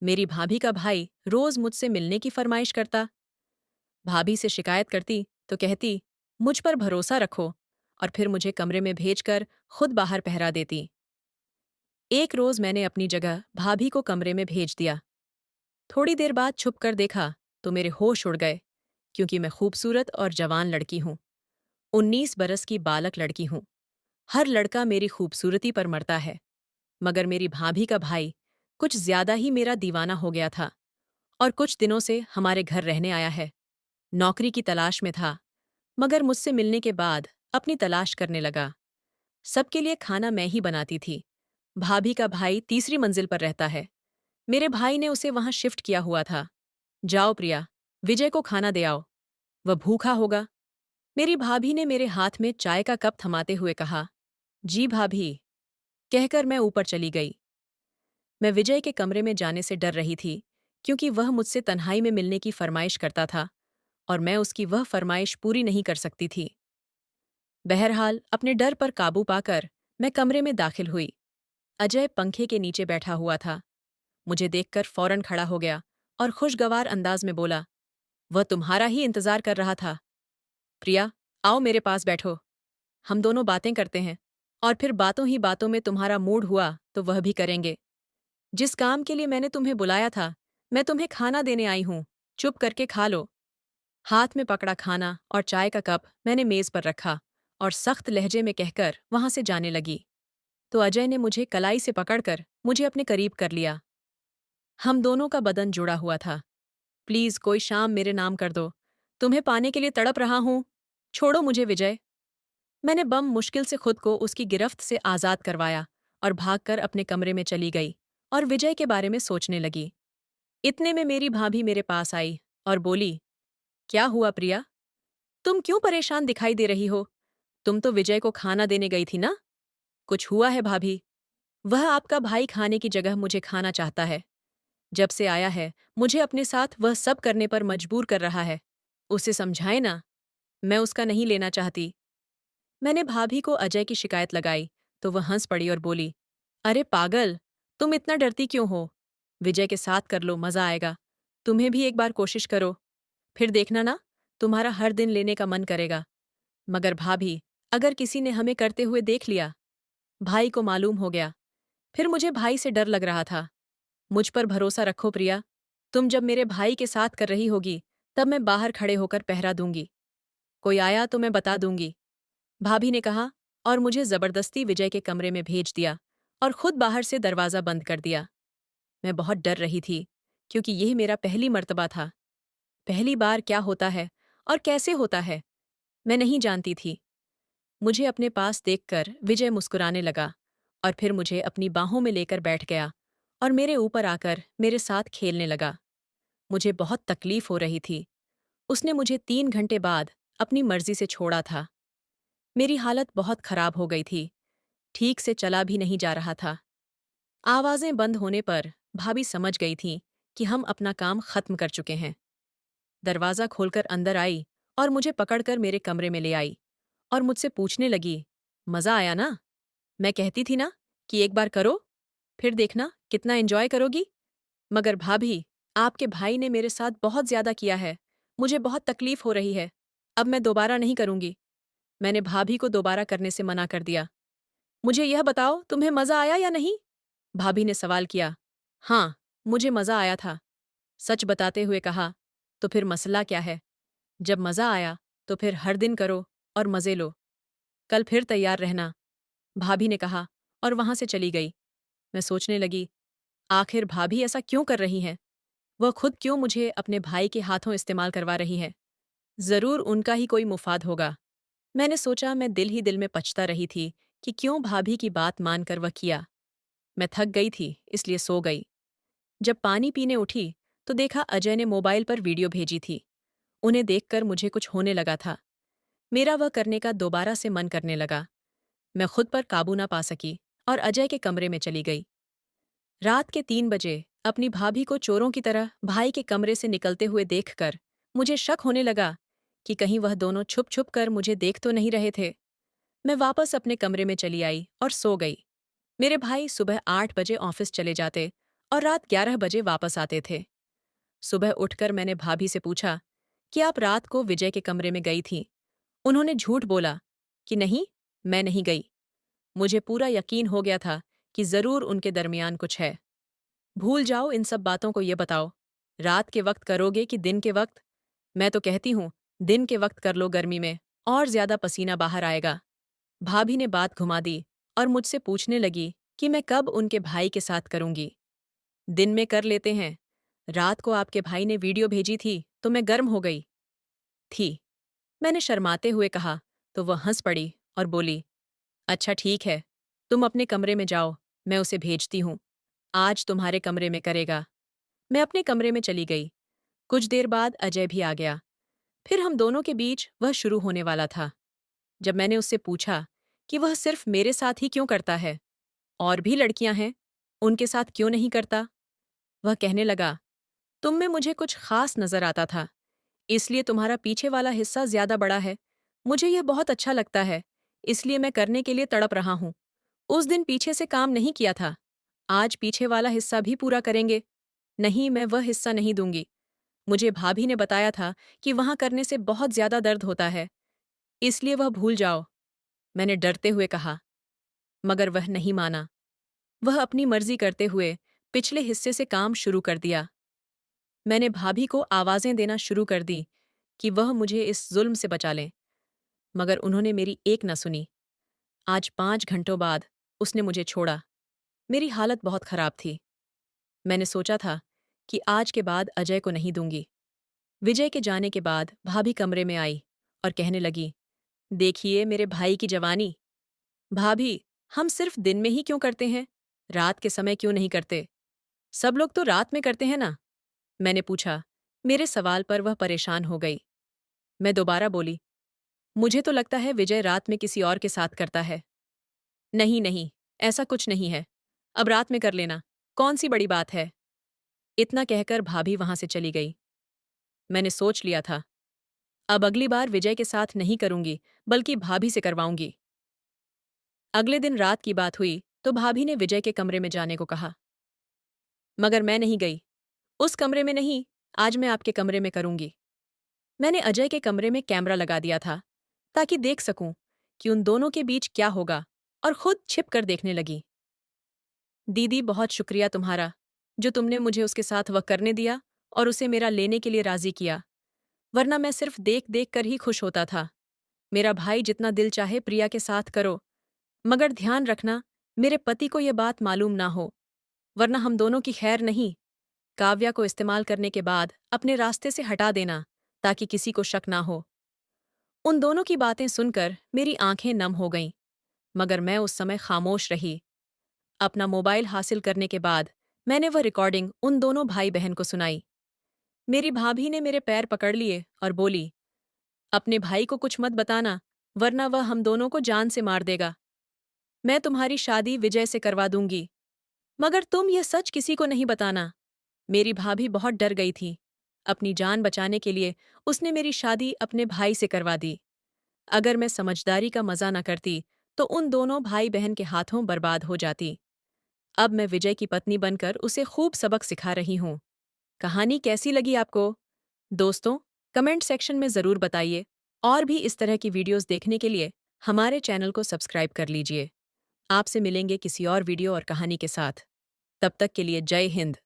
मेरी भाभी का भाई रोज मुझसे मिलने की फरमाइश करता। भाभी से शिकायत करती तो कहती, मुझ पर भरोसा रखो, और फिर मुझे कमरे में भेजकर खुद बाहर पहरा देती। एक रोज मैंने अपनी जगह भाभी को कमरे में भेज दिया। थोड़ी देर बाद छुप कर देखा तो मेरे होश उड़ गए, क्योंकि मैं खूबसूरत और जवान लड़की हूँ। 19 बरस की बालक लड़की हूँ। हर लड़का मेरी खूबसूरती पर मरता है, मगर मेरी भाभी का भाई कुछ ज्यादा ही मेरा दीवाना हो गया था, और कुछ दिनों से हमारे घर रहने आया है। नौकरी की तलाश में था, मगर मुझसे मिलने के बाद अपनी तलाश करने लगा। सबके लिए खाना मैं ही बनाती थी। भाभी का भाई तीसरी मंजिल पर रहता है। मेरे भाई ने उसे वहां शिफ्ट किया हुआ था। जाओ प्रिया, विजय को खाना दे आओ, वह भूखा होगा। मेरी भाभी ने मेरे हाथ में चाय का कप थमाते हुए कहा, जी भाभी, कहकर मैं ऊपर चली गई। मैं विजय के कमरे में जाने से डर रही थी, क्योंकि वह मुझसे तन्हाई में मिलने की फरमाइश करता था, और मैं उसकी वह फरमाइश पूरी नहीं कर सकती थी। बहरहाल अपने डर पर काबू पाकर मैं कमरे में दाखिल हुई। अजय पंखे के नीचे बैठा हुआ था। मुझे देखकर फौरन खड़ा हो गया और खुशगवार अंदाज में बोला, वह तुम्हारा ही इंतजार कर रहा था। प्रिया, आओ मेरे पास बैठो, हम दोनों बातें करते हैं, और फिर बातों ही बातों में तुम्हारा मूड हुआ तो वह भी करेंगे। जिस काम के लिए मैंने तुम्हें बुलाया था, मैं तुम्हें खाना देने आई हूं, चुप करके खा लो। हाथ में पकड़ा खाना और चाय का कप मैंने मेज पर रखा और सख्त लहजे में कहकर वहां से जाने लगी, तो अजय ने मुझे कलाई से पकड़कर मुझे अपने करीब कर लिया। हम दोनों का बदन जुड़ा हुआ था। प्लीज कोई शाम मेरे नाम कर दो, तुम्हें पाने के लिए तड़प रहा हूं, छोड़ो मुझे विजय। मैंने बम मुश्किल से खुद को उसकी गिरफ्त से आजाद करवाया और भागकर अपने कमरे में चली गई और विजय के बारे में सोचने लगी। इतने में मेरी भाभी मेरे पास आई और बोली, क्या हुआ प्रिया, तुम क्यों परेशान दिखाई दे रही हो? तुम तो विजय को खाना देने गई थी ना? कुछ हुआ है भाभी? वह आपका भाई खाने की जगह मुझे खाना चाहता है। जब से आया है मुझे अपने साथ वह सब करने पर मजबूर कर रहा है। उसे समझाए ना, मैं उसका नहीं लेना चाहती। मैंने भाभी को अजय की शिकायत लगाई तो वह हंस पड़ी और बोली, अरे पागल, तुम इतना डरती क्यों हो? विजय के साथ कर लो, मजा आएगा। तुम्हें भी एक बार कोशिश करो, फिर देखना ना, तुम्हारा हर दिन लेने का मन करेगा। मगर भाभी, अगर किसी ने हमें करते हुए देख लिया? भाई को मालूम हो गया, फिर मुझे भाई से डर लग रहा था। मुझ पर भरोसा रखो प्रिया, तुम जब मेरे भाई के साथ कर रही होगी तब मैं बाहर खड़े होकर पहरा दूंगी। कोई आया तो मैं बता दूंगी, भाभी ने कहा, और मुझे जबरदस्ती विजय के कमरे में भेज दिया और खुद बाहर से दरवाजा बंद कर दिया। मैं बहुत डर रही थी, क्योंकि यह मेरा पहली मर्तबा था। पहली बार क्या होता है और कैसे होता है, मैं नहीं जानती थी। मुझे अपने पास देखकर विजय मुस्कुराने लगा और फिर मुझे अपनी बाहों में लेकर बैठ गया और मेरे ऊपर आकर मेरे साथ खेलने लगा। मुझे बहुत तकलीफ हो रही थी। उसने मुझे 3 घंटे बाद अपनी मर्जी से छोड़ा था। मेरी हालत बहुत खराब हो गई थी, ठीक से चला भी नहीं जा रहा था। आवाजें बंद होने पर भाभी समझ गई थी कि हम अपना काम खत्म कर चुके हैं। दरवाजा खोलकर अंदर आई और मुझे पकड़कर मेरे कमरे में ले आई और मुझसे पूछने लगी, मजा आया ना? मैं कहती थी ना कि एक बार करो, फिर देखना कितना एंजॉय करोगी। मगर भाभी, आपके भाई ने मेरे साथ बहुत ज्यादा किया है। मुझे बहुत तकलीफ हो रही है। अब मैं दोबारा नहीं करूंगी। मैंने भाभी को दोबारा करने से मना कर दिया। मुझे यह बताओ, तुम्हें मजा आया या नहीं? भाभी ने सवाल किया। हाँ, मुझे मजा आया था, सच बताते हुए कहा। तो फिर मसला क्या है? जब मजा आया तो फिर हर दिन करो और मजे लो। कल फिर तैयार रहना, भाभी ने कहा और वहां से चली गई। मैं सोचने लगी, आखिर भाभी ऐसा क्यों कर रही हैं? वह खुद क्यों मुझे अपने भाई के हाथों इस्तेमाल करवा रही हैं? जरूर उनका ही कोई मुफाद होगा। मैंने सोचा। मैं दिल ही दिल में पछता रही थी कि क्यों भाभी की बात मानकर वह किया। मैं थक गई थी, इसलिए सो गई। जब पानी पीने उठी तो देखा अजय ने मोबाइल पर वीडियो भेजी थी। उन्हें देखकर मुझे कुछ होने लगा था। मेरा वह करने का दोबारा से मन करने लगा। मैं खुद पर काबू ना पा सकी और अजय के कमरे में चली गई। रात के 3 बजे अपनी भाभी को चोरों की तरह भाई के कमरे से निकलते हुए देखकर मुझे शक होने लगा कि कहीं वह दोनों छुप छुप कर मुझे देख तो नहीं रहे थे। मैं वापस अपने कमरे में चली आई और सो गई। मेरे भाई सुबह 8 बजे ऑफिस चले जाते और रात 11 बजे वापस आते थे। सुबह उठकर मैंने भाभी से पूछा कि आप रात को विजय के कमरे में गई थीं। उन्होंने झूठ बोला कि नहीं, मैं नहीं गई। मुझे पूरा यकीन हो गया था कि जरूर उनके दरमियान कुछ है। भूल जाओ इन सब बातों को, ये बताओ, रात के वक्त करोगे कि दिन के वक्त? मैं तो कहती हूँ दिन के वक्त कर लो, गर्मी में और ज्यादा पसीना बाहर आएगा। भाभी ने बात घुमा दी और मुझसे पूछने लगी कि मैं कब उनके भाई के साथ करूंगी। दिन में कर लेते हैं। रात को आपके भाई ने वीडियो भेजी थी तो मैं गर्म हो गई थी। मैंने शर्माते हुए कहा तो वह हंस पड़ी और बोली, अच्छा ठीक है, तुम अपने कमरे में जाओ, मैं उसे भेजती हूँ। आज तुम्हारे कमरे में करेगा। मैं अपने कमरे में चली गई। कुछ देर बाद अजय भी आ गया। फिर हम दोनों के बीच वह शुरू होने वाला था। जब मैंने उससे पूछा कि वह सिर्फ मेरे साथ ही क्यों करता है, और भी लड़कियां हैं, उनके साथ क्यों नहीं करता, वह कहने लगा, तुम में मुझे कुछ खास नजर आता था, इसलिए तुम्हारा पीछे वाला हिस्सा ज्यादा बड़ा है। मुझे यह बहुत अच्छा लगता है, इसलिए मैं करने के लिए तड़प रहा हूं। उस दिन पीछे से काम नहीं किया था, आज पीछे वाला हिस्सा भी पूरा करेंगे। नहीं, मैं वह हिस्सा नहीं दूंगी। मुझे भाभी ने बताया था कि वहां करने से बहुत ज्यादा दर्द होता है, इसलिए वह भूल जाओ। मैंने डरते हुए कहा, मगर वह नहीं माना। वह अपनी मर्जी करते हुए पिछले हिस्से से काम शुरू कर दिया। मैंने भाभी को आवाजें देना शुरू कर दी कि वह मुझे इस जुल्म से बचा लें, मगर उन्होंने मेरी एक न सुनी। आज 5 घंटों बाद उसने मुझे छोड़ा। मेरी हालत बहुत खराब थी। मैंने सोचा था कि आज के बाद अजय को नहीं दूंगी। विजय के जाने के बाद भाभी कमरे में आई और कहने लगी, देखिए मेरे भाई की जवानी। भाभी, हम सिर्फ दिन में ही क्यों करते हैं, रात के समय क्यों नहीं करते? सब लोग तो रात में करते हैं ना? मैंने पूछा। मेरे सवाल पर वह परेशान हो गई। मैं दोबारा बोली, मुझे तो लगता है विजय रात में किसी और के साथ करता है। नहीं नहीं, ऐसा कुछ नहीं है। अब रात में कर लेना, कौन सी बड़ी बात है? इतना कहकर भाभी वहां से चली गई। मैंने सोच लिया था, अब अगली बार विजय के साथ नहीं करूंगी, बल्कि भाभी से करवाऊंगी। अगले दिन रात की बात हुई तो भाभी ने विजय के कमरे में जाने को कहा, मगर मैं नहीं गई। उस कमरे में नहीं, आज मैं आपके कमरे में करूंगी। मैंने अजय के कमरे में कैमरा लगा दिया था ताकि देख सकूं कि उन दोनों के बीच क्या होगा, और खुद छिप कर देखने लगी। दीदी, बहुत शुक्रिया तुम्हारा, जो तुमने मुझे उसके साथ वह करने दिया और उसे मेरा लेने के लिए राजी किया, वरना मैं सिर्फ देख देख कर ही खुश होता था। मेरा भाई जितना दिल चाहे प्रिया के साथ करो, मगर ध्यान रखना मेरे पति को यह बात मालूम ना हो, वरना हम दोनों की खैर नहीं। काव्या को इस्तेमाल करने के बाद अपने रास्ते से हटा देना ताकि किसी को शक ना हो। उन दोनों की बातें सुनकर मेरी आंखें नम हो गईं, मगर मैं उस समय खामोश रही। अपना मोबाइल हासिल करने के बाद मैंने वह रिकॉर्डिंग उन दोनों भाई बहन को सुनाई। मेरी भाभी ने मेरे पैर पकड़ लिए और बोली, अपने भाई को कुछ मत बताना, वरना वह हम दोनों को जान से मार देगा। मैं तुम्हारी शादी विजय से करवा दूंगी, मगर तुम यह सच किसी को नहीं बताना। मेरी भाभी बहुत डर गई थी। अपनी जान बचाने के लिए उसने मेरी शादी अपने भाई से करवा दी। अगर मैं समझदारी का मजा न करती तो उन दोनों भाई बहन के हाथों बर्बाद हो जाती। अब मैं विजय की पत्नी बनकर उसे खूब सबक सिखा रही हूँ। कहानी कैसी लगी आपको? दोस्तों, कमेंट सेक्शन में ज़रूर बताइए, और भी इस तरह की वीडियोस देखने के लिए हमारे चैनल को सब्सक्राइब कर लीजिए। आपसे मिलेंगे किसी और वीडियो और कहानी के साथ। तब तक के लिए जय हिंद।